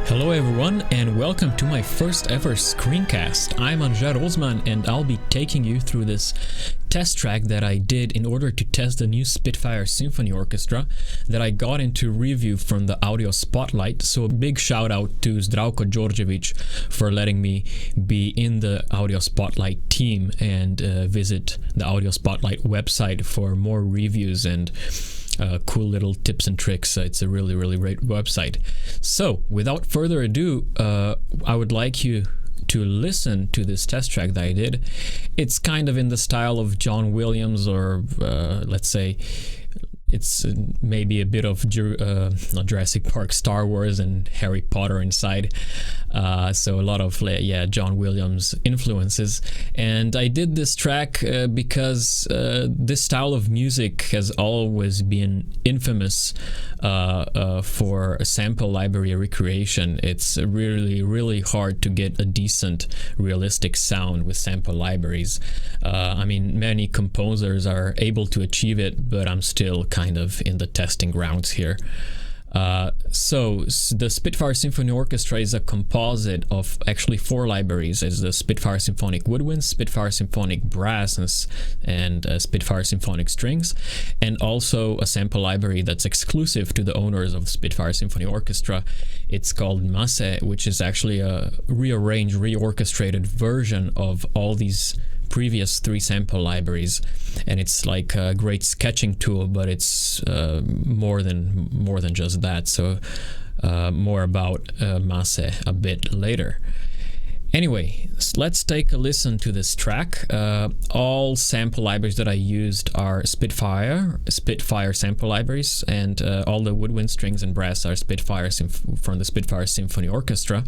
Hello everyone, and welcome to my first ever screencast. I'm Anja Rosman, and I'll be taking you through this test track that I did in order to test the new Spitfire Symphony Orchestra that I got into review from the Audio Spotlight. So a big shout out to Zdravko Đorđević for letting me be in the Audio Spotlight team and visit the Audio Spotlight website for more reviews and cool little tips and tricks. It's a really great website. So without further ado, I would like you to listen to this test track that I did. It's kind of in the style of John Williams, or let's say it's maybe a bit of not Jurassic Park, Star Wars and Harry Potter inside. So a lot of John Williams influences. And I did this track because this style of music has always been infamous for a sample library recreation. It's really hard to get a decent, realistic sound with sample libraries. I mean, many composers are able to achieve it, but I'm still kind of in the testing grounds here. So the Spitfire Symphony Orchestra is a composite of actually 4 libraries. It's the Spitfire Symphonic Woodwinds, Spitfire Symphonic Brass, and Spitfire Symphonic Strings, and also a sample library that's exclusive to the owners of Spitfire Symphony Orchestra. It's called Masse, which is actually a rearranged, reorchestrated version of all these previous 3 sample libraries, and it's like a great sketching tool, but it's more than just that. So more about Masse a bit later. Anyway, let's take a listen to this track. All sample libraries that I used are Spitfire sample libraries, and all the woodwind, strings, and brass are Spitfire from the Spitfire Symphony Orchestra.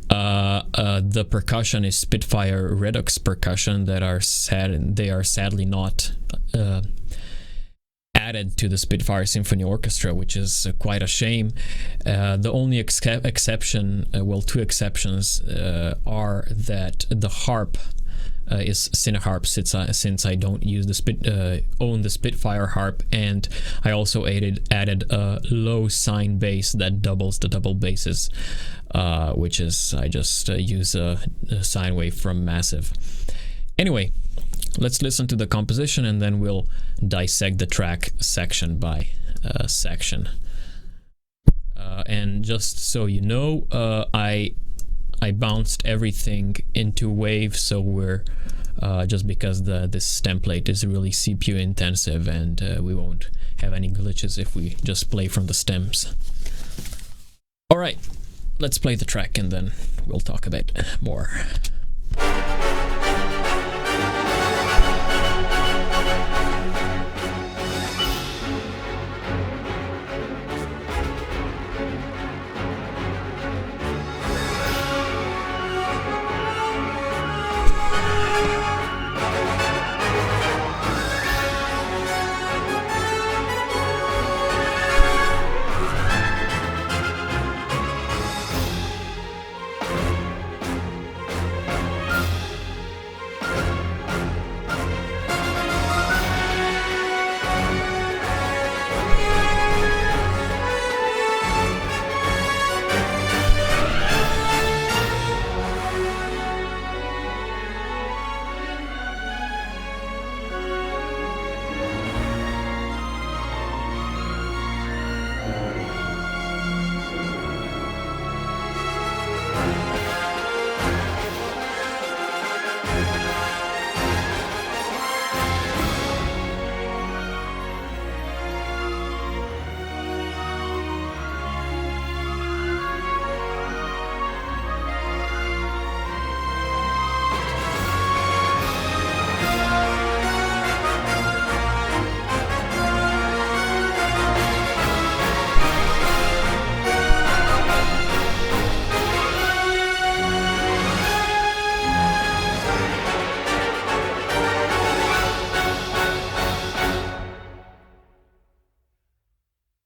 The percussion is Spitfire Redux percussion that are sadly not added to the Spitfire Symphony Orchestra, which is quite a shame. The only exception, two exceptions, are that the harp is Cineharp, since I don't use the own the Spitfire harp, and I also added a low sine bass that doubles the double basses, which is I just use a sine wave from Massive. Anyway, let's listen to the composition, and then we'll dissect the track section by section. And just so you know, I bounced everything into waves, so we're just because this template is really CPU intensive, and we won't have any glitches if we just play from the stems. All right, let's play the track, and then we'll talk a bit more.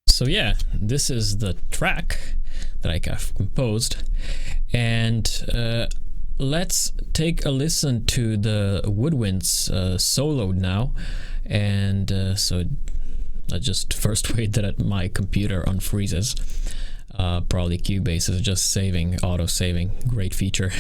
So yeah, this is the track that I have composed, and let's take a listen to the Woodwinds solo now. And so I just first wait that my computer unfreezes. Probably Cubase is just saving, auto-saving, great feature.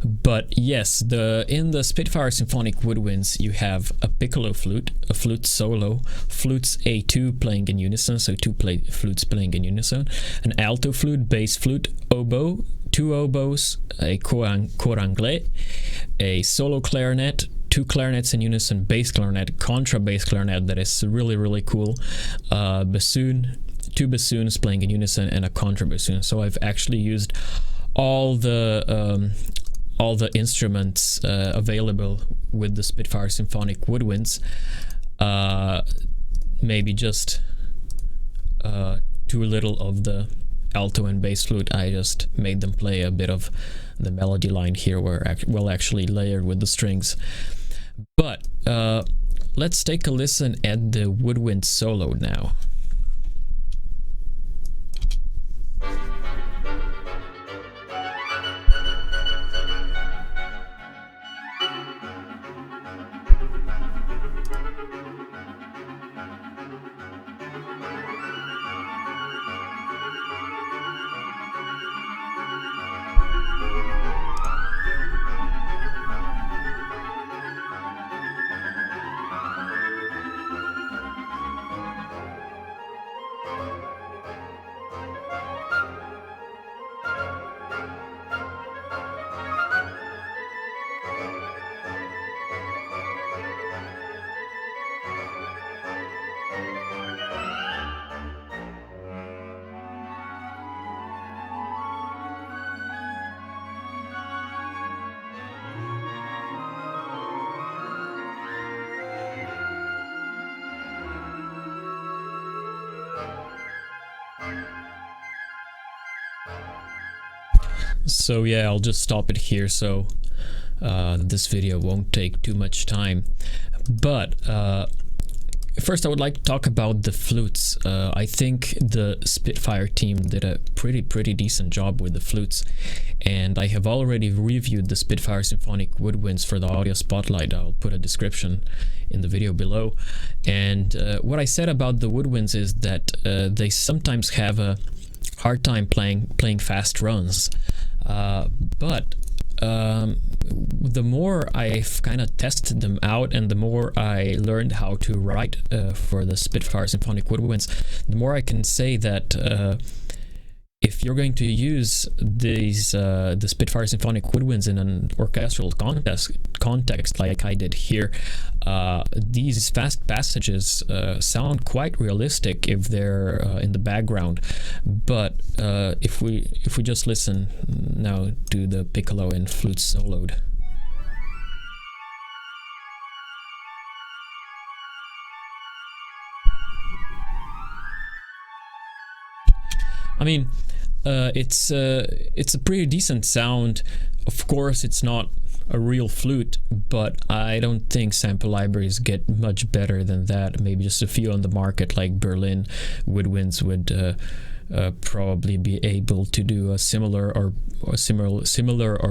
But yes, in the Spitfire Symphonic Woodwinds, you have a piccolo flute, a flute solo, flutes A2 playing in unison, so flutes playing in unison, an alto flute, bass flute, oboe, two oboes, a cor anglais, a solo clarinet, two clarinets in unison, bass clarinet, contrabass clarinet that is really, really cool, bassoon, two bassoons playing in unison, and a contrabassoon. So I've actually used all the instruments available with the Spitfire Symphonic Woodwinds. Maybe just too little of the alto and bass flute. I just made them play a bit of the melody line here, where actually layered with the strings. But let's take a listen at the woodwind solo now. So yeah, I'll just stop it here, so this video won't take too much time. But first I would like to talk about the flutes. I think the Spitfire team did a pretty decent job with the flutes, and I have already reviewed the Spitfire Symphonic Woodwinds for the audio spotlight. I'll put a description in the video below. And what I said about the woodwinds is that they sometimes have a hard time playing fast runs, but the more I've kind of tested them out, and the more I learned how to write for the Spitfire Symphonic Woodwinds, the more I can say that if you're going to use these the Spitfire Symphonic Woodwinds in an orchestral context like I did here, these fast passages sound quite realistic if they're in the background. But if we just listen now to the piccolo and flute soloed. I mean, it's a pretty decent sound. Of course, it's not a real flute, but I don't think sample libraries get much better than that. Maybe just a few on the market, like Berlin Woodwinds, would probably be able to do a similar or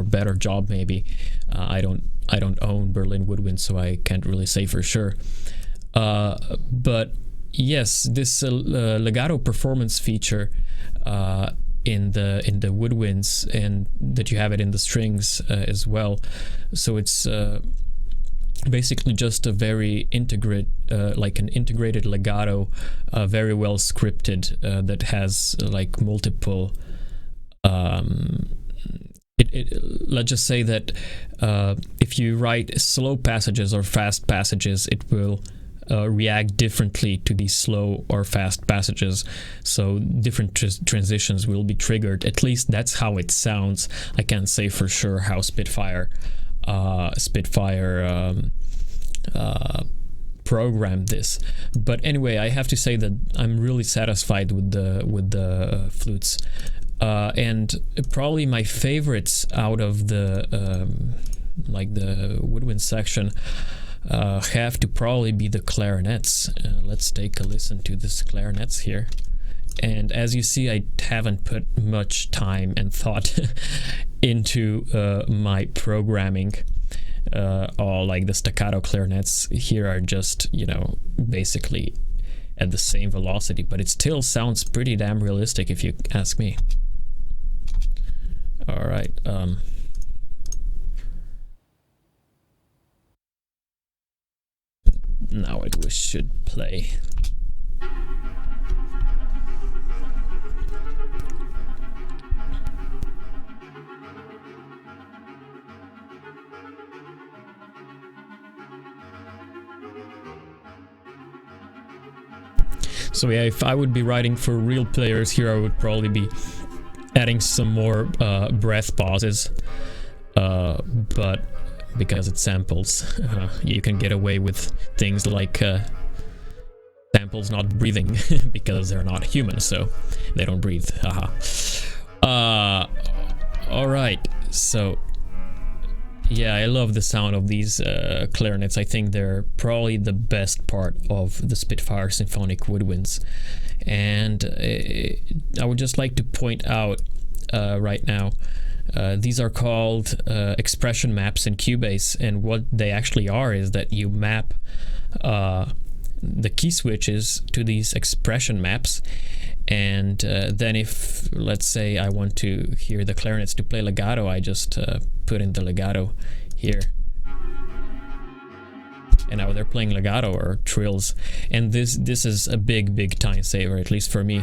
better job. Maybe I don't own Berlin Woodwinds, so I can't really say for sure. But yes, this legato performance feature in the woodwinds, and that you have it in the strings as well. So it's basically just a very like an integrated legato, very well scripted, that has like multiple. Let's just say that if you write slow passages or fast passages, it will react differently to these slow or fast passages, so different transitions will be triggered. At least that's how it sounds. I can't say for sure how Spitfire programmed this, but anyway, I have to say that I'm really satisfied with the flutes, and probably my favorites out of the like the woodwind section have to probably be the clarinets. Let's take a listen to this clarinets here. And as you see, I haven't put much time and thought into my programming. All like the staccato clarinets here are just, basically at the same velocity, but it still sounds pretty damn realistic if you ask me. All right. Now it should play. So yeah, if I would be writing for real players here, I would probably be adding some more breath pauses, but because it samples, you can get away with things like samples not breathing because they're not human, so they don't breathe. Haha. All right, so yeah, I love the sound of these clarinets. I think they're probably the best part of the Spitfire Symphonic Woodwinds. And I would just like to point out right now, these are called expression maps in Cubase, and what they actually are is that you map the key switches to these expression maps, and then if, let's say, I want to hear the clarinets to play legato, I just put in the legato here, and now they're playing legato or trills, and this is a big time saver, at least for me.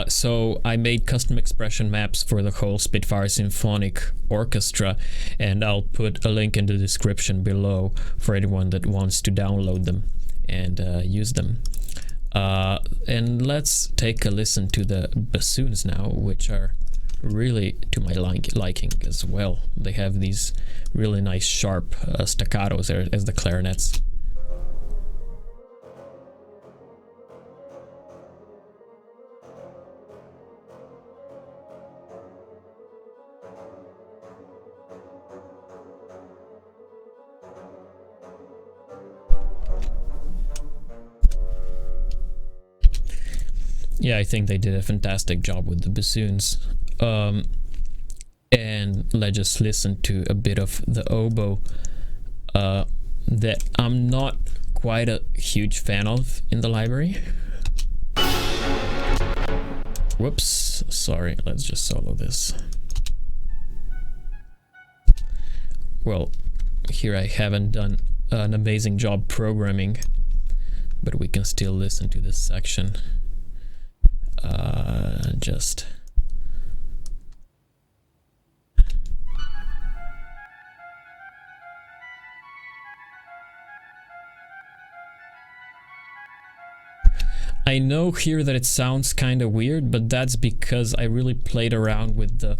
So I made custom expression maps for the whole Spitfire Symphonic Orchestra, and I'll put a link in the description below for anyone that wants to download them and use them. And let's take a listen to the bassoons now, which are really to my liking as well. They have these really nice sharp staccatos as the clarinets. Yeah, I think they did a fantastic job with the bassoons. And let's just listen to a bit of the oboe that I'm not quite a huge fan of in the library. Whoops, sorry, let's just solo this. Well, here I haven't done an amazing job programming, but we can still listen to this section. I know here that it sounds kind of weird, but that's because I really played around with the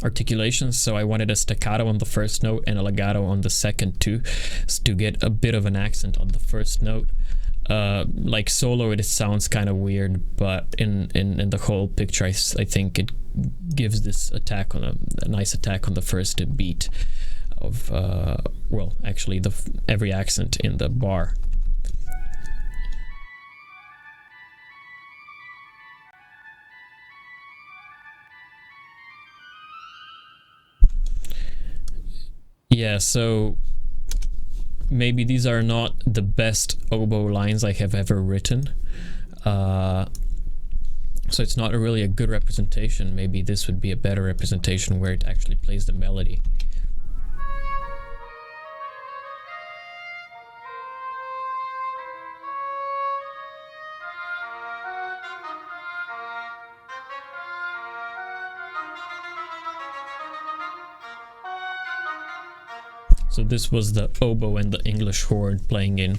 articulations, so I wanted a staccato on the first note and a legato on the second too, to get a bit of an accent on the first note. Like solo it sounds kind of weird, but in the whole picture I think it gives this attack on a nice attack on the first beat of well, actually every accent in the bar. Yeah, so maybe these are not the best oboe lines I have ever written, so it's not really a good representation. Maybe this would be a better representation where it actually plays the melody. So this was the oboe and the English horn playing in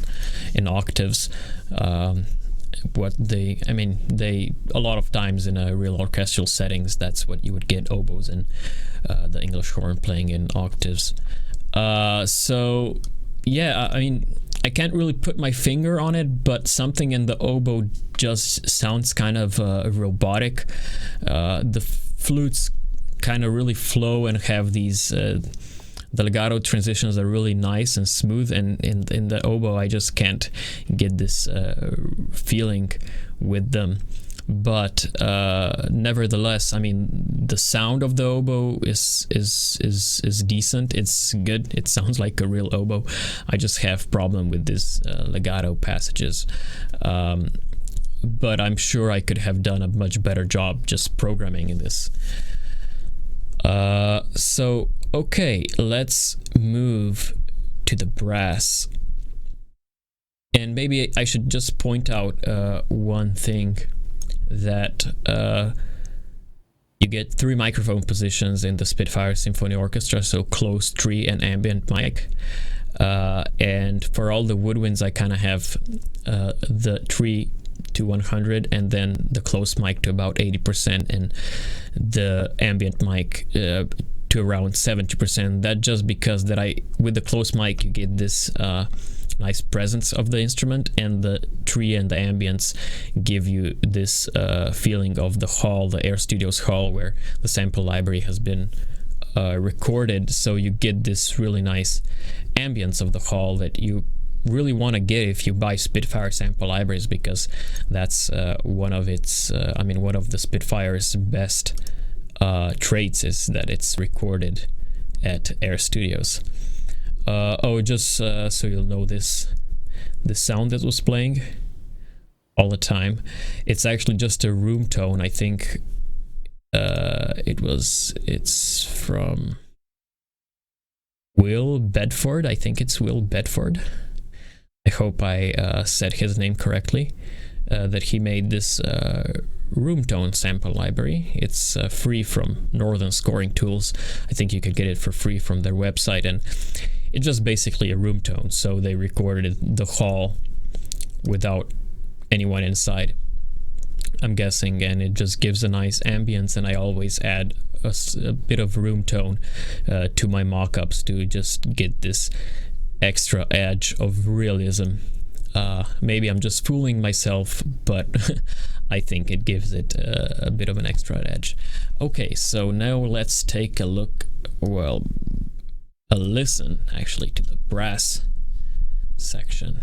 octaves. A lot of times in a real orchestral settings, that's what you would get, oboes and the English horn playing in octaves. So yeah, I mean, I can't really put my finger on it, but something in the oboe just sounds kind of robotic. The flutes kind of really flow and have these the legato transitions are really nice and smooth, and in the oboe I just can't get this feeling with them. but nevertheless, I mean, the sound of the oboe is decent. It's good. It sounds like a real oboe. I just have problem with these legato passages, but I'm sure I could have done a much better job just programming in this. So okay, let's move to the brass. And maybe I should just point out one thing, that you get 3 microphone positions in the Spitfire Symphony Orchestra, so closed tree and ambient mic. And for all the woodwinds, I kind of have the tree to 100 and then the closed mic to about 80% and the ambient mic to around 70%. That just because that with the closed mic you get this nice presence of the instrument, and the tree and the ambience give you this feeling of the hall, the Air Studios hall, where the sample library has been recorded. So you get this really nice ambience of the hall that you really want to get if you buy Spitfire sample libraries, because that's one of its one of the Spitfire's best traits is that it's recorded at Air Studios. Just so you'll know, the sound that was playing all the time, it's actually just a room tone. I think it's from Will Bedford. I think it's Will Bedford. I hope I said his name correctly. That he made this room tone sample library. It's free from Northern Scoring Tools. I think you could get it for free from their website, and it's just basically a room tone. So they recorded the hall without anyone inside, I'm guessing, and it just gives a nice ambience. And I always add a bit of room tone to my mock-ups to just get this extra edge of realism. Maybe I'm just fooling myself, but I think it gives it a bit of an extra edge. Okay, so now let's take a look, a listen actually, to the brass section.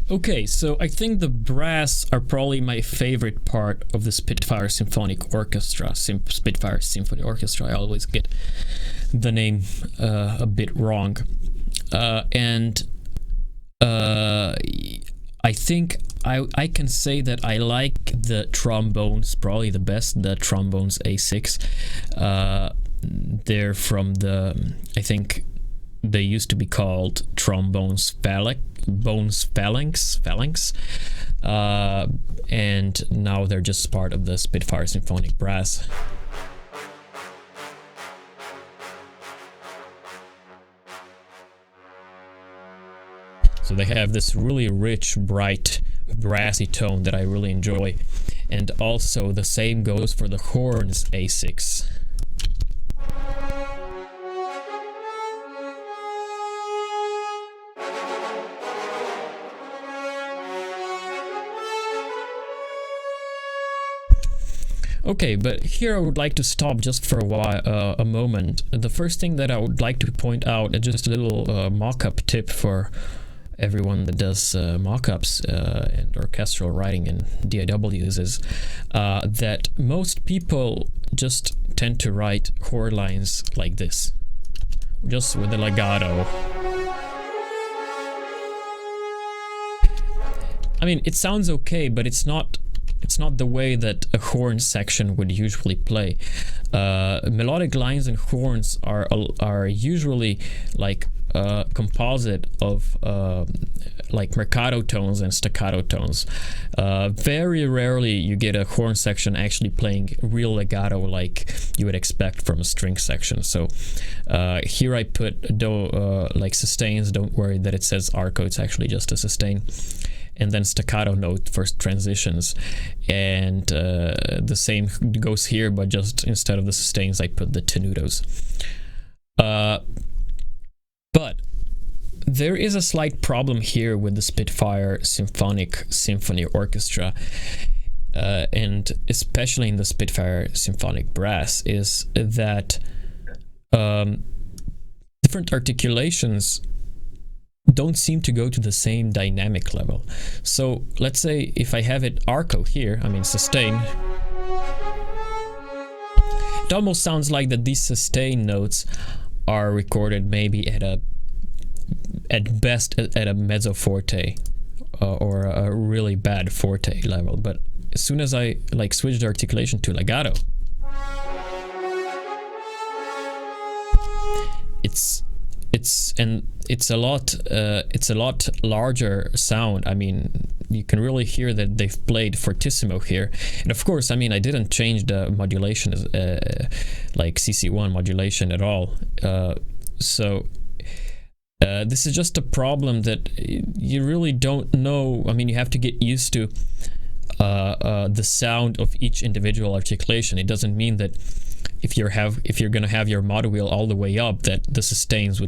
Okay, so I think the brass are probably my favorite part of the Spitfire Symphonic Orchestra, Spitfire Symphony Orchestra. I always get the name a bit wrong. I think I can say that I like the trombones probably the best, the trombones A6. They're from I think they used to be called trombones phalanx, and now they're just part of the Spitfire Symphonic Brass. So they have this really rich, bright, brassy tone that I really enjoy. And also the same goes for the horns A6. Okay, but here I would like to stop just for a moment. The first thing that I would like to point out, just a little mock-up tip for everyone that does mock-ups and orchestral writing in DAWs, is that most people just tend to write chord lines like this, just with the legato. I mean, it sounds okay, but it's not it's not the way that a horn section would usually play. Melodic lines and horns are usually like composite of like mercato tones and staccato tones. Very rarely you get a horn section actually playing real legato like you would expect from a string section. So here I put like sustains. Don't worry that it says arco, it's actually just a sustain. And then staccato note for transitions, and the same goes here, but just instead of the sustains I put the tenutos. But there is a slight problem here with the Spitfire Symphony Orchestra, and especially in the Spitfire Symphonic Brass, is that different articulations don't seem to go to the same dynamic level. So let's say if I have it arco here, I mean sustain, it almost sounds like that these sustain notes are recorded maybe at best at a mezzo forte or a really bad forte level. But as soon as I like switch the articulation to legato, it's a lot larger sound. I mean, you can really hear that they've played fortissimo here. And of course, I mean, I didn't change the modulation like CC1 modulation at all. So this is just a problem that you really don't know. I mean, you have to get used to the sound of each individual articulation. It doesn't mean that if you're gonna have your mod wheel all the way up, that the sustains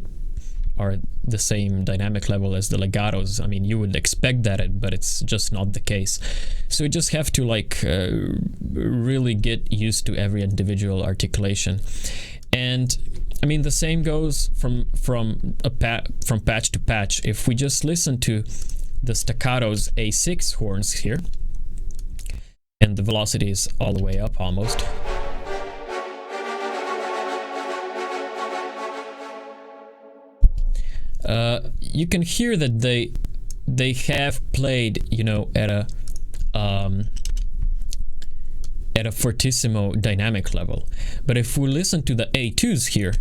are the same dynamic level as the legatos. I mean, you would expect that, but it's just not the case. So you just have to like really get used to every individual articulation. And I mean, the same goes from patch to patch. If we just listen to the staccato's A6 horns here, and the velocity is all the way up almost. You can hear that they have played, you know, at a fortissimo dynamic level. But if we listen to the A2s here,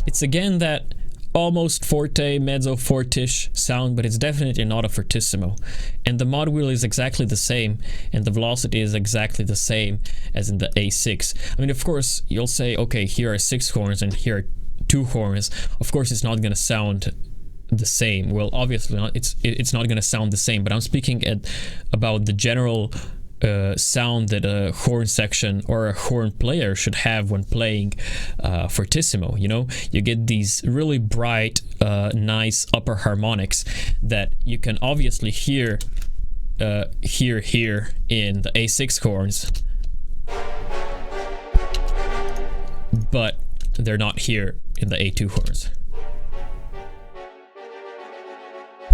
it's again that almost forte, mezzo fortish sound, but it's definitely not a fortissimo. And the mod wheel is exactly the same, and the velocity is exactly the same as in the A6. I mean, of course, you'll say, okay, here are 6 horns and here are 2 horns. Of course, it's not going to sound the same. Well, obviously not. It's not going to sound the same, but I'm speaking about the general sound that a horn section or a horn player should have when playing fortissimo. You know, you get these really bright, nice upper harmonics that you can obviously hear here in the A6 horns, but they're not here in the A2 horns.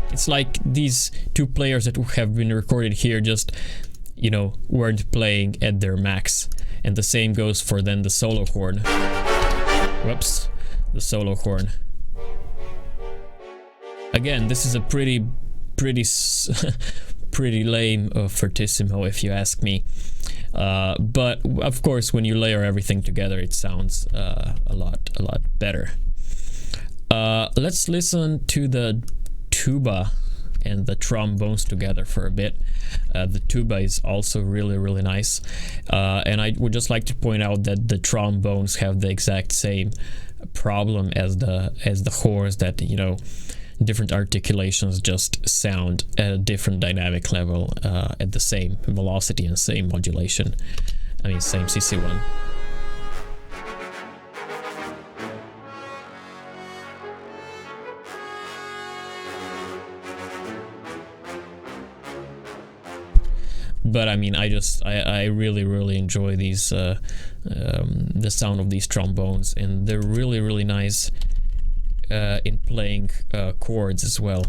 It's like these 2 players that have been recorded here just, you know, weren't playing at their max. And the same goes for then the solo horn. Whoops, the solo horn. Again, this is a pretty lame fortissimo, if you ask me. But of course, when you layer everything together, it sounds a lot better. Let's listen to the tuba and the trombones together for a bit. The tuba is also really nice, and I would just like to point out that the trombones have the exact same problem as the horns, that, you know, different articulations just sound at a different dynamic level at the same velocity and same modulation. I mean, same CC1. But I mean, I really enjoy these the sound of these trombones, and they're really nice in playing chords as well.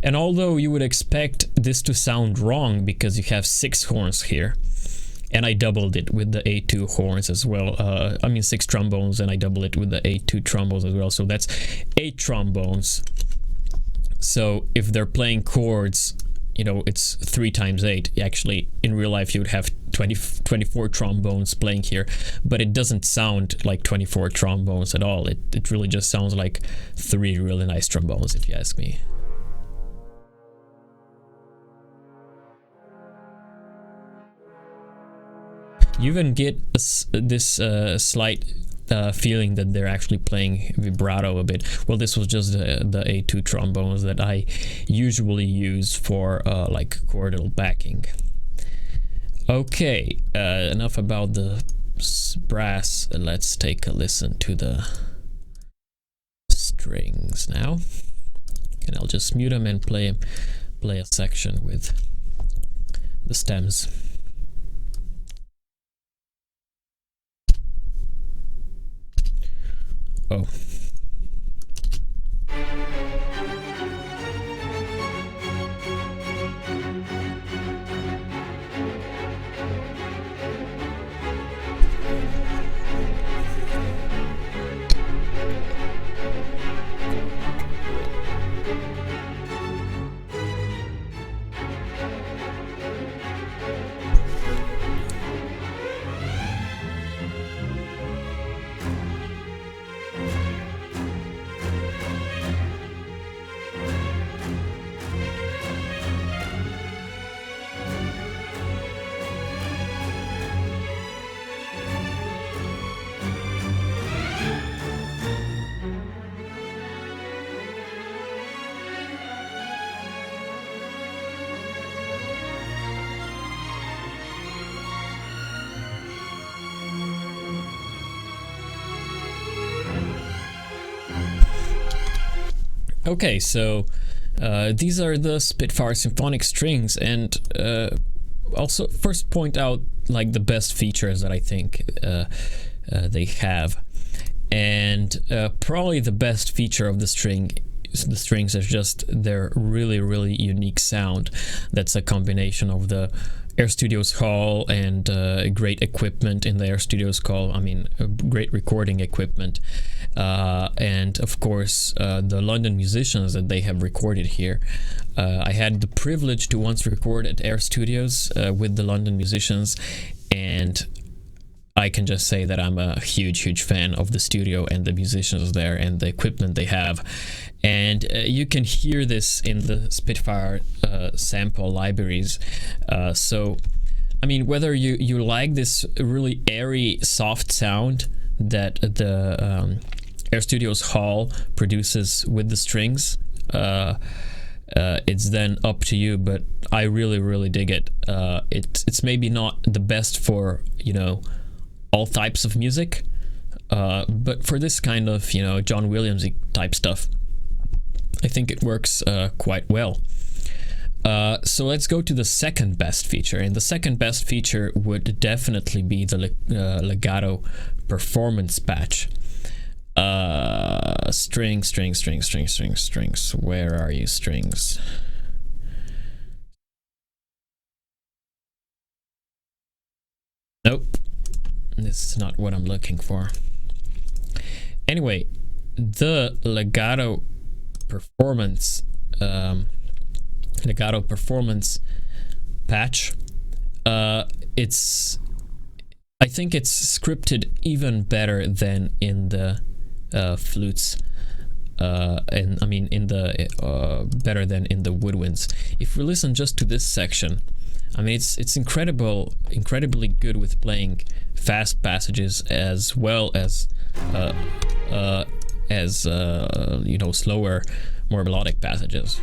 And although you would expect this to sound wrong because you have 6 horns here, and I doubled it with the A2 horns as well. I mean 6 trombones, and I doubled it with the A2 trombones as well. So that's 8 trombones. So if they're playing chords, you know, it's 3 times 8. Actually, in real life, you would have 24 trombones playing here, but it doesn't sound like 24 trombones at all. It really just sounds like 3 really nice trombones, if you ask me. You even get this slight feeling that they're actually playing vibrato a bit. Well, this was just the A2 trombones that I usually use for like chordal backing. Okay, enough about the brass. Let's take a listen to the strings now. And I'll just mute them and play a section with the stems. Oh. Okay, so these are the Spitfire symphonic strings, and also first point out like the best features that I think they have. And probably the best feature of the strings is just their really unique sound. That's a combination of the Air Studios Hall and great equipment in the Air Studios Hall. I mean, great recording equipment, and of course the London musicians that they have recorded here. I had the privilege to once record at Air Studios with the London musicians, and I can just say that I'm a huge fan of the studio and the musicians there and the equipment they have. And you can hear this in the Spitfire sample libraries. So, I mean, whether you like this really airy, soft sound that the Air Studios Hall produces with the strings, it's then up to you, but I really dig it. It's maybe not the best for, you know, all types of music, but for this kind of, you know, John Williams-y type stuff, I think it works quite well. So let's go to the second best feature, and the second best feature would definitely be the legato performance patch. Strings. Where are you, strings? Nope. This is not what I'm looking for. Anyway, the legato performance patch, I think it's scripted even better than in the flutes, and I mean in the better than in the woodwinds. If we listen just to this section, I mean it's incredibly good with playing fast passages as well as you know, slower, more melodic passages.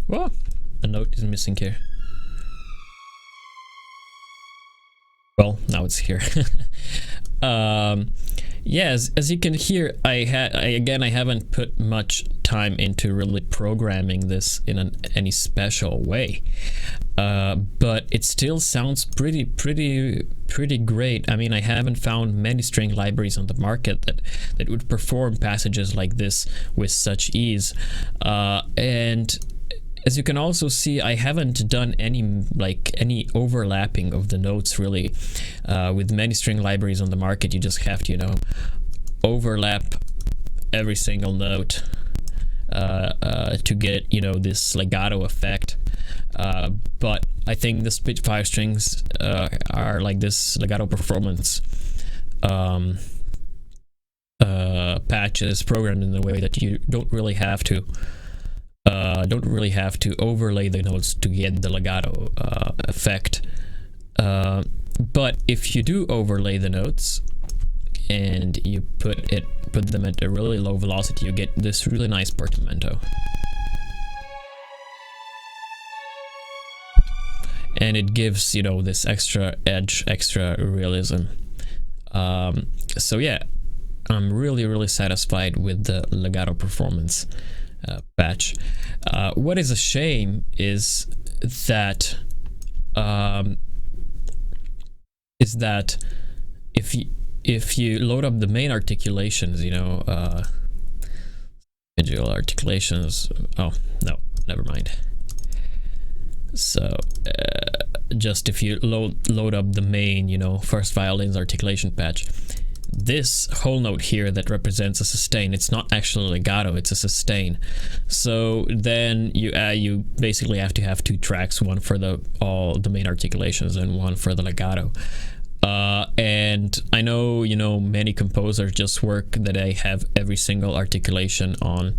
Whoa, a note is missing here. Well, now it's here. Yeah, as you can hear, I haven't put much time into really programming this in any special way, but it still sounds pretty great. I mean, I haven't found many string libraries on the market that would perform passages like this with such ease, and as you can also see, I haven't done any overlapping of the notes really. With many string libraries on the market, you just have to, overlap every single note to get, this legato effect. But I think the Spitfire strings are like this legato performance patch is programmed in a way that you don't really have to overlay the notes to get the legato effect. But if you do overlay the notes and you put them at a really low velocity, you get this really nice portamento. And it gives, this extra edge, extra realism. So yeah, I'm really satisfied with the legato performance patch. What is a shame is that if you load up the main articulations, individual articulations. Oh no, never mind. So just if you load up the main, first violin's articulation patch, this whole note here that represents a sustain, it's not actually legato, it's a sustain. So then you basically have to have two tracks, one for all the main articulations and one for the legato. And I know, many composers just work that they have every single articulation on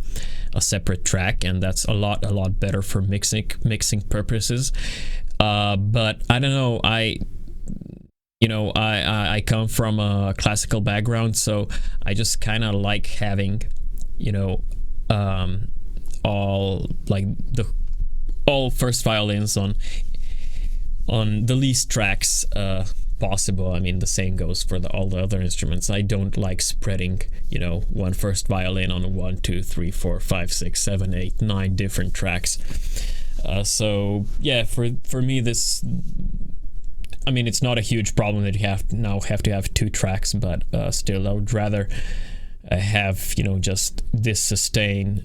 a separate track, and that's a lot better for mixing purposes. But I don't know, I come from a classical background, so I just kind of like having, all first violins on the least tracks possible. I mean, the same goes for all the other instruments. I don't like spreading, one first violin on 1, 2, 3, 4, 5, 6, 7, 8, 9 different tracks. So yeah, for me, this, I mean, it's not a huge problem that you have to have two tracks, but still, I would rather have, just this sustain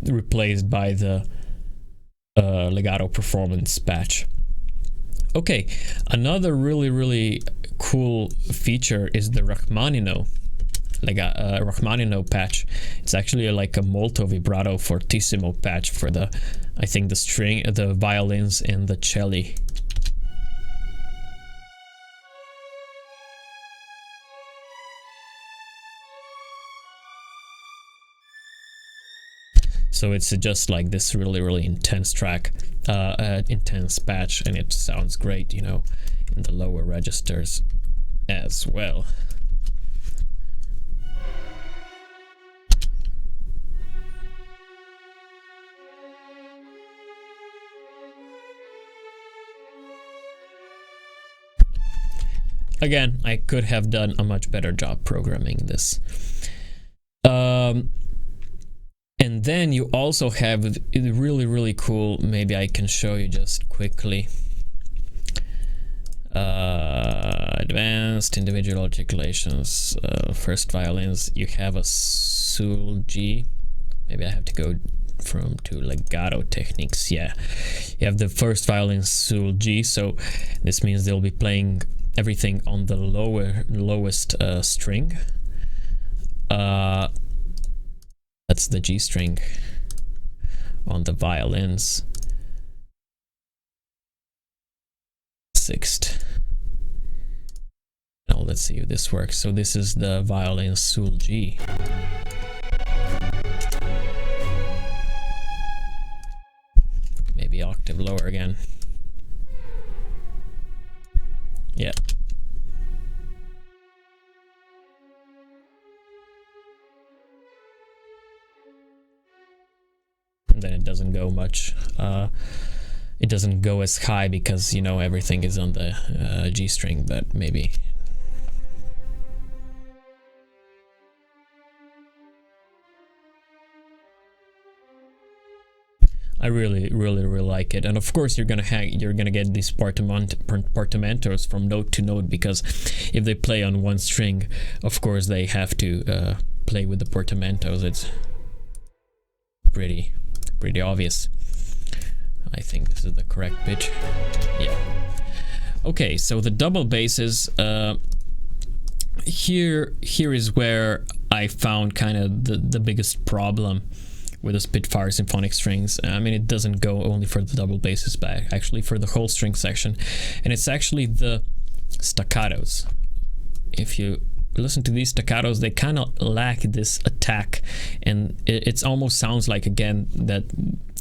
replaced by the legato performance patch. Okay, another really cool feature is the Rachmaninoff patch. It's actually like a molto vibrato fortissimo patch for the violins and the cello. So it's just like this really intense track, intense patch, and it sounds great, in the lower registers as well. Again, I could have done a much better job programming this. And then you also have really cool, maybe I can show you just quickly. Advanced individual articulations, first violins, you have a Sul G. Maybe I have to go to legato techniques. Yeah, you have the first violin Sul G, so this means they'll be playing everything on the lowest string. That's the G string on the violins. Sixth. Now let's see if this works. So this is the violin Sul G. Maybe octave lower again. Yeah. And then it doesn't go much. It it doesn't go as high because, you know, everything is on the G string, but maybe. I really like it, and of course you're gonna get these portamentos from note to note, because if they play on one string, of course they have to play with the portamentos. It's pretty obvious. I think this is the correct pitch. Yeah. Okay, so the double basses. Here is where I found kind of the biggest problem with the Spitfire symphonic strings. I mean, it doesn't go only for the double basses, but actually for the whole string section, and it's actually the staccatos. If you listen to these staccatos, they kind of lack this attack, and it almost sounds like, again, that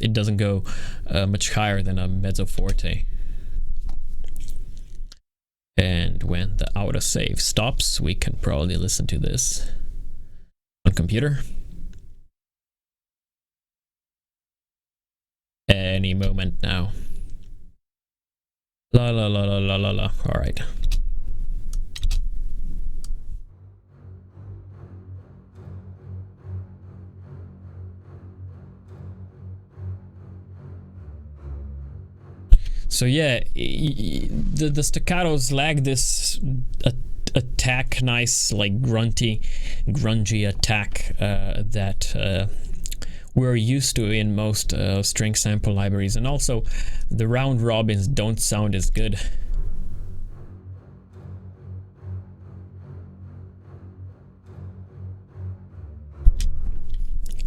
it doesn't go much higher than a mezzo forte. And when the autosave stops, we can probably listen to this on computer any moment now. La la la la la la la. All right. So yeah, the staccatos lack this attack, nice, like grungy attack that we're used to in most string sample libraries, and also the round robins don't sound as good.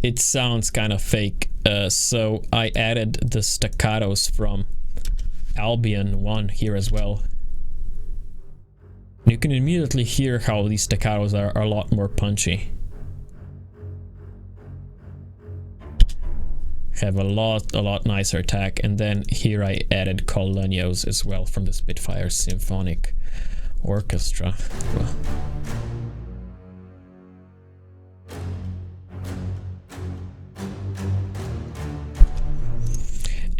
It sounds kind of fake, so I added the staccatos from Albion 1 here as well. You can immediately hear how these staccatos are a lot more punchy. Have a lot nicer attack. And then here I added colonios as well from the Spitfire Symphonic Orchestra. Well,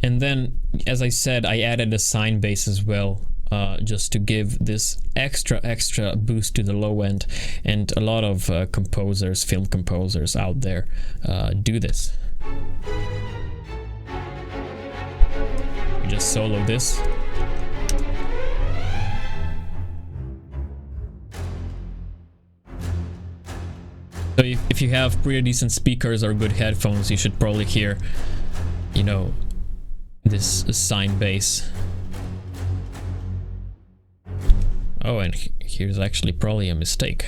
and then, as I said, I added a sine bass as well, just to give this extra boost to the low end. And a lot of composers, film composers out there do this. We just solo this. So if you have pretty decent speakers or good headphones, you should probably hear, you know, this sine bass. Oh, and here's actually probably a mistake.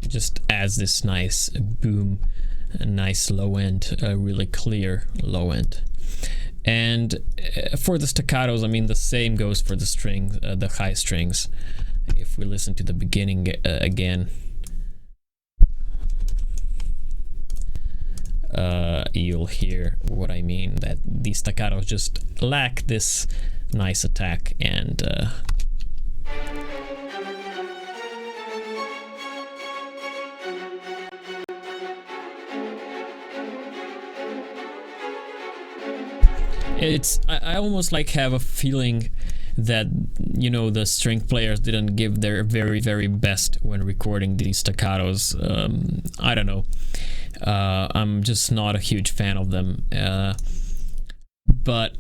It just adds this nice boom, a nice low end, a really clear low end. And for the staccatos, I mean, the same goes for the strings, the high strings. If we listen to the beginning again, you'll hear what I mean, that these staccatos just lack this nice attack, and I almost like have a feeling that, you know, the string players didn't give their very best when recording these staccatos. I don't know. I'm just not a huge fan of them. But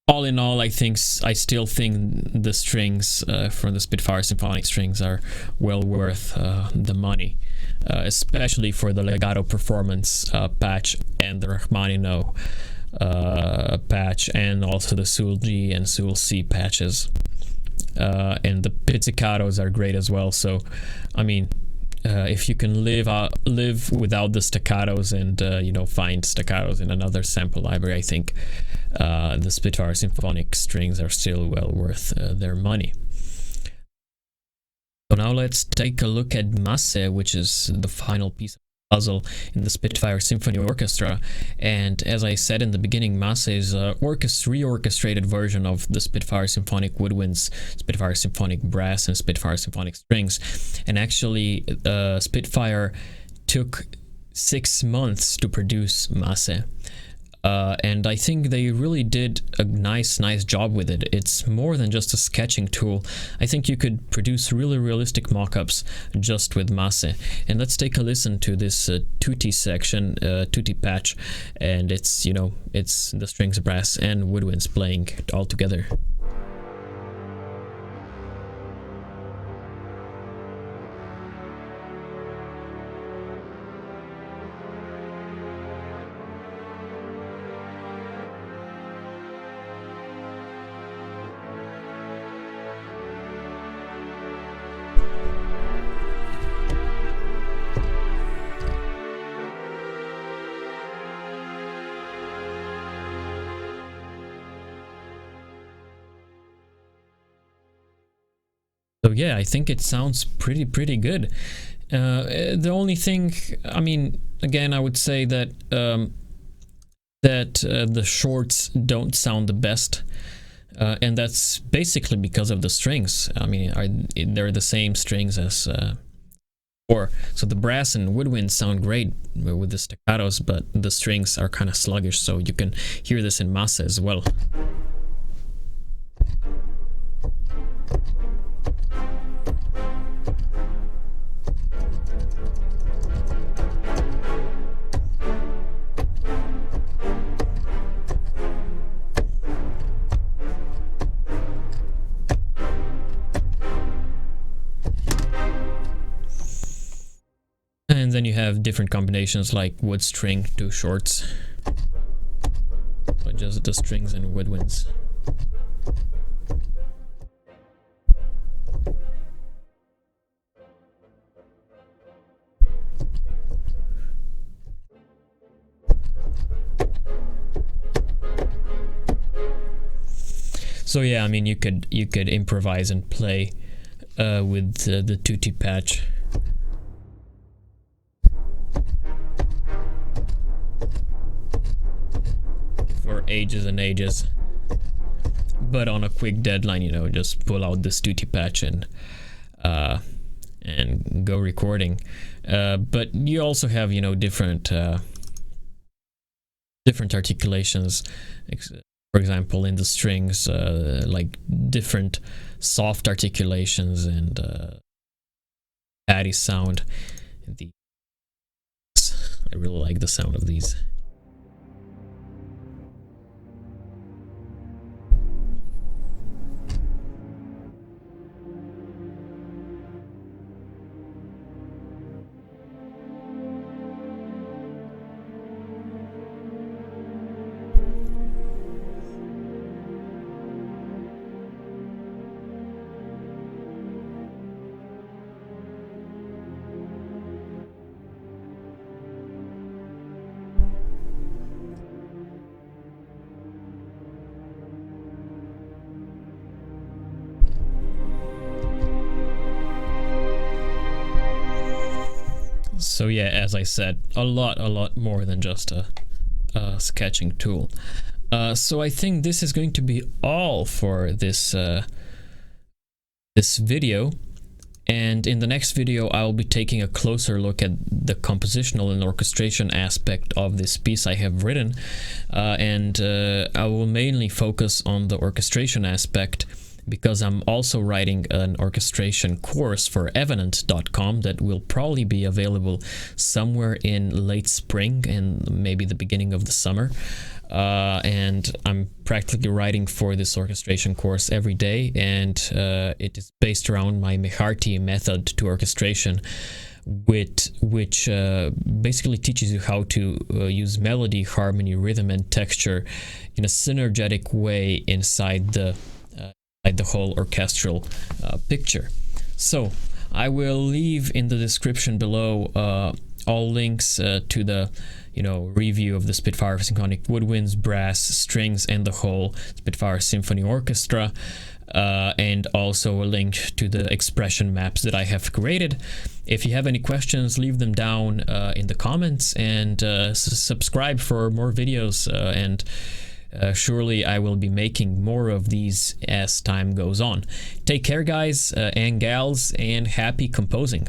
all in all, I still think the strings from the Spitfire symphonic strings are well worth the money, especially for the legato performance patch and the Rachmaninoff patch, and also the Sul G and Sul C patches, and the pizzicatos are great as well. So I mean, if you can live without the staccatos and you know, find staccatos in another sample library, I think the Spitfire symphonic strings are still well worth their money. So now let's take a look at Masse, which is the final piece. puzzle in the Spitfire Symphony Orchestra. And as I said in the beginning, Masse is a reorchestrated version of the Spitfire Symphonic Woodwinds, Spitfire Symphonic Brass, and Spitfire Symphonic Strings. And actually, Spitfire took 6 months to produce Masse. And I think they really did a nice job with it. It's more than just a sketching tool. I think you could produce really realistic mock-ups just with Masse. And let's take a listen to this tutti section, tutti patch, and it's, it's the strings, brass, and woodwinds playing all together. So yeah, I think it sounds pretty good. The only thing, I mean, again, I would say that the shorts don't sound the best, and that's basically because of the strings. I mean, they're the same strings as before. So the brass and woodwinds sound great with the staccatos, but the strings are kind of sluggish. So you can hear this in Masse as well. And then you have different combinations like wood string, 2 shorts, but just the strings and woodwinds. So yeah, I mean, you could improvise and play with the tutti patch. For ages and ages, but on a quick deadline, just pull out this tutti patch and go recording. But you also have different articulations. For example, in the strings, like different soft articulations and patty sound. I really like the sound of these. So yeah, as I said, a lot more than just a sketching tool. So I think this is going to be all for this this video. And in the next video, I'll be taking a closer look at the compositional and orchestration aspect of this piece I have written. And I will mainly focus on the orchestration aspect, because I'm also writing an orchestration course for evident.com that will probably be available somewhere in late spring and maybe the beginning of the summer. And I'm practically writing for this orchestration course every day, and it is based around my Meharty method to orchestration, which basically teaches you how to use melody, harmony, rhythm, and texture in a synergetic way inside the whole orchestral picture. So I will leave in the description below all links to the review of the Spitfire Symphonic Woodwinds, brass, strings, and the whole Spitfire Symphony Orchestra. and also a link to the expression maps that I have created. If you have any questions, leave them down in the comments, and subscribe for more videos, and surely I will be making more of these as time goes on. Take care, guys and gals, and happy composing.